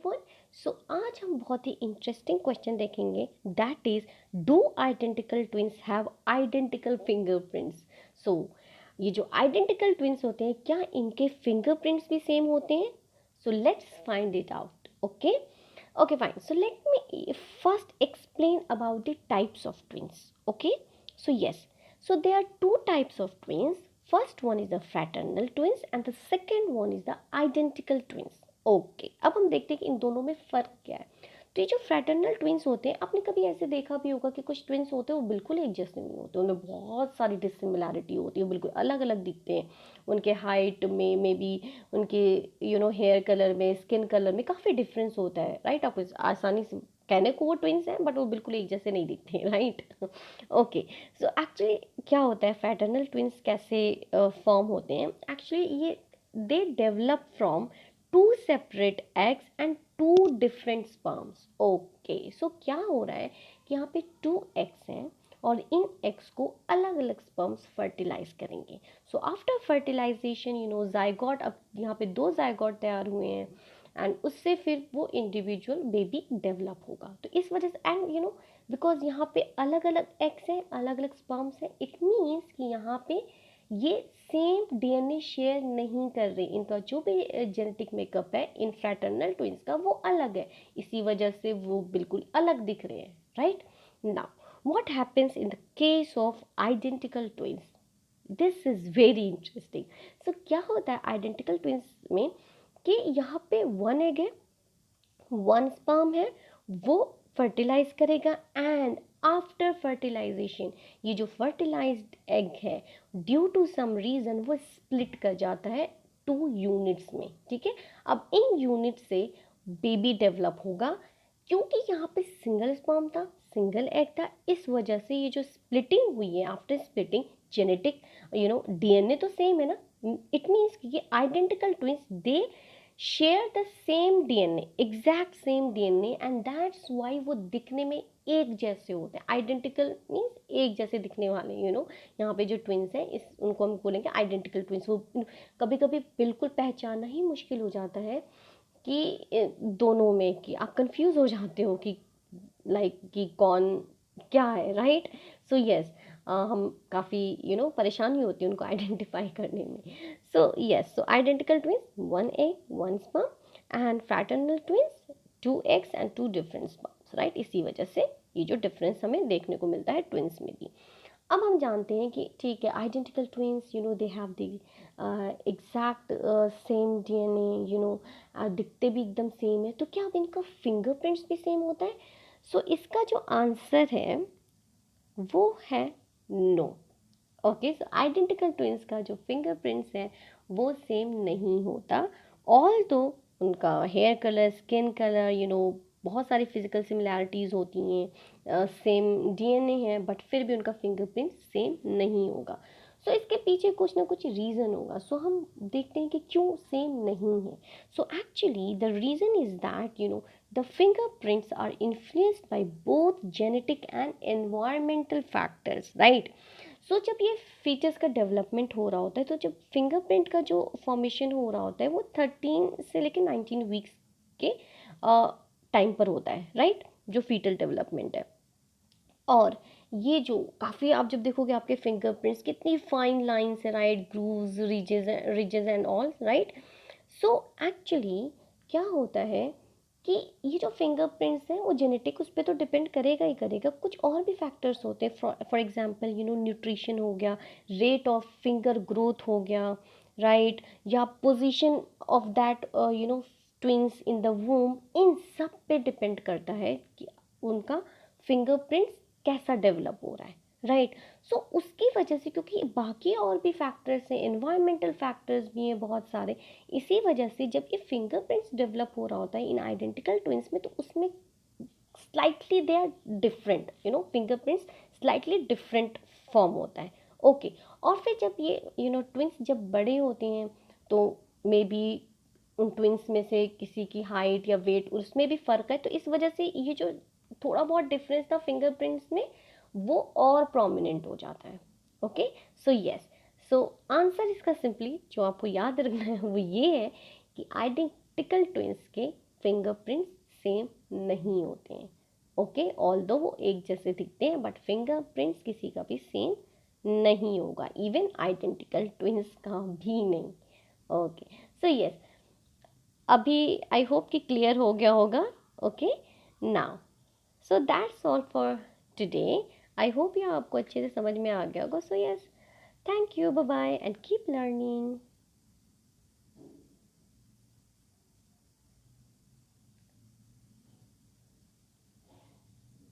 One. सो आज हम बहुत ही इंटरेस्टिंग क्वेश्चन देखेंगे, that is do identical twins have identical fingerprints. So ये जो आइडेंटिकल ट्विंस होते हैं, क्या इनके फिंगरप्रिंट्स भी सेम होते हैं? So let's find it out. Okay okay, fine. So let me first explain about the types of twins. Okay, so yes, so there are two types of twins. First one is the fraternal twins and the second one is the identical twins. Okay, अब हम देखते हैं कि इन दोनों में फ़र्क क्या है। तो ये जो फ्रैटर्नल ट्विंस होते हैं, आपने कभी ऐसे देखा भी होगा कि कुछ ट्विंस होते हैं वो बिल्कुल एक जैसे नहीं होते, उनमें बहुत सारी डिसिमिलैरिटी होती है, वो बिल्कुल अलग अलग दिखते हैं। उनके हाइट में मे बी, उनके हेयर कलर में, स्किन कलर में काफ़ी डिफरेंस होता है, राइट। आपको आसानी से कहने को वो ट्विंस हैं, बट वो बिल्कुल एक जैसे नहीं दिखते हैं, राइट। ओके, सो एक्चुअली क्या होता है, फ्रैटर्नल ट्विंस कैसे फॉर्म होते हैं? एक्चुअली ये they develop from two separate eggs and two different sperms. Okay, so क्या हो रहा है कि यहाँ पे टू एग्स हैं और इन एग्स को अलग अलग स्पर्म्स फर्टिलाइज करेंगे। सो आफ्टर फर्टिलाइजेशन जाइगोट, अब यहाँ पे दो जाइगोट तैयार हुए हैं एंड उससे फिर वो इंडिविजुअल बेबी डेवलप होगा। तो इस वजह से एंड बिकॉज यहाँ पे अलग अलग एग्स हैं, अलग अलग स्पर्म्स हैं, इट मीन्स कि यहाँ पे ये सेम डीएनए शेयर नहीं कर रहे। इनका जो भी जेनेटिक मेकअप है इन फ्रैटर्नल ट्विंस का, वो अलग है। इसी वजह से वो बिल्कुल अलग दिख रहे हैं, right. Now what happens in the case of identical twins? This is very interesting. So क्या होता है आइडेंटिकल ट्विंस में कि यहाँ पे वन एग है, वन स्पर्म है, वो फर्टिलाइज करेगा एंड आफ्टर फर्टिलाइजेशन ये जो फर्टिलाइज्ड एग है, ड्यू टू सम रीज़न वो स्प्लिट कर जाता है टू यूनिट्स में, ठीक है। अब इन यूनिट से बेबी डेवलप होगा। क्योंकि यहाँ पे सिंगल स्पर्म था, सिंगल एग था, इस वजह से ये जो स्प्लिटिंग हुई है, आफ्टर स्प्लिटिंग जेनेटिक डीएनए तो सेम है ना। इट मीन्स कि ये identical twins they share the same DNA, exact same DNA, and that's why वो दिखने में एक जैसे होते हैं। आइडेंटिकल मीन्स एक जैसे दिखने वाले, यहाँ पे जो ट्विंस हैं इस उनको हम बोलेंगे आइडेंटिकल ट्विंस। वो कभी कभी बिल्कुल पहचानना ही मुश्किल हो जाता है कि दोनों में, कि आप कंफ्यूज हो जाते हो कि लाइक कि कौन क्या है, राइट। सो यस, हम काफ़ी परेशानी होती है उनको आइडेंटिफाई करने में। So yes, so identical twins one egg one sperm and fraternal twins two eggs and two different sperms, right. इसी वजह से ये जो डिफरेंस हमें देखने को मिलता है ट्विंस में भी। अब हम जानते हैं कि ठीक है, identical twins they have the exact same DNA, दिखते भी एकदम सेम है, तो क्या अब इनका फिंगरप्रिंट्स भी सेम होता है? सो इसका जो आंसर है वो है नो। ओके, सो आइडेंटिकल ट्विंस का जो फिंगरप्रिंट्स है वो सेम नहीं होता। ऑल तो उनका हेयर कलर, स्किन कलर, बहुत सारी फिजिकल सिमिलैरिटीज़ होती हैं, सेम डीएनए है, बट फिर भी उनका फिंगरप्रिंट सेम नहीं होगा। सो इसके पीछे कुछ ना कुछ रीज़न होगा। सो हम देखते हैं कि क्यों सेम नहीं है। So actually the reason is that the fingerprints are influenced by both genetic and environmental factors, right? सो जब ये फीचर्स का डेवलपमेंट हो रहा होता है, तो जब फिंगरप्रिंट का जो फॉर्मेशन हो रहा होता है वो 13 से लेकर 19 वीक्स के टाइम पर होता है, राइट, जो फीटल डेवलपमेंट है। और ये जो काफ़ी, आप जब देखोगे आपके फिंगरप्रिंट्स कितनी फाइन लाइंस है, right, grooves, ridges and all, right. So actually क्या होता है कि ये जो फिंगरप्रिंट्स हैं वो जेनेटिक उस पर तो डिपेंड करेगा ही करेगा। कुछ और भी फैक्टर्स होते हैं, फॉर एग्जांपल न्यूट्रिशन हो गया, रेट ऑफ फिंगर ग्रोथ हो गया, राइट, या position of that twins in the womb. इन सब पे डिपेंड करता है कि उनका फिंगरप्रिंट्स कैसा डेवलप हो रहा है, राइट। सो उसकी वजह से, क्योंकि बाकी और भी फैक्टर्स हैं, इन्वायरमेंटल फैक्टर्स भी हैं बहुत सारे, इसी वजह से जब ये फिंगरप्रिंट्स डेवलप हो रहा होता है इन आइडेंटिकल ट्विंस में, तो उसमें slightly they are different, fingerprints slightly different form होता है। ओके, और फिर जब ये ट्विंस जब बड़े होते हैं, तो मे बी उन ट्विंस में से किसी की हाइट या वेट उसमें भी फ़र्क है, तो इस वजह से ये जो थोड़ा बहुत डिफरेंस था फिंगरप्रिंट्स में वो और प्रोमिनेंट हो जाता है। ओके, सो यस, सो आंसर इसका सिंपली जो आपको याद रखना है वो ये है कि आइडेंटिकल ट्विंस के फिंगरप्रिंट्स सेम नहीं होते हैं। ओके, ऑल्दो वो एक जैसे दिखते हैं बट फिंगरप्रिंट्स किसी का भी सेम नहीं होगा, इवन आइडेंटिकल ट्विंस का भी नहीं। ओके, सो यस, अभी आई होप कि क्लियर हो गया होगा। Okay, now so that's all for today. I hope ये आपको अच्छे से समझ में आ गया होगा। So yes, thank you, bye bye and keep learning.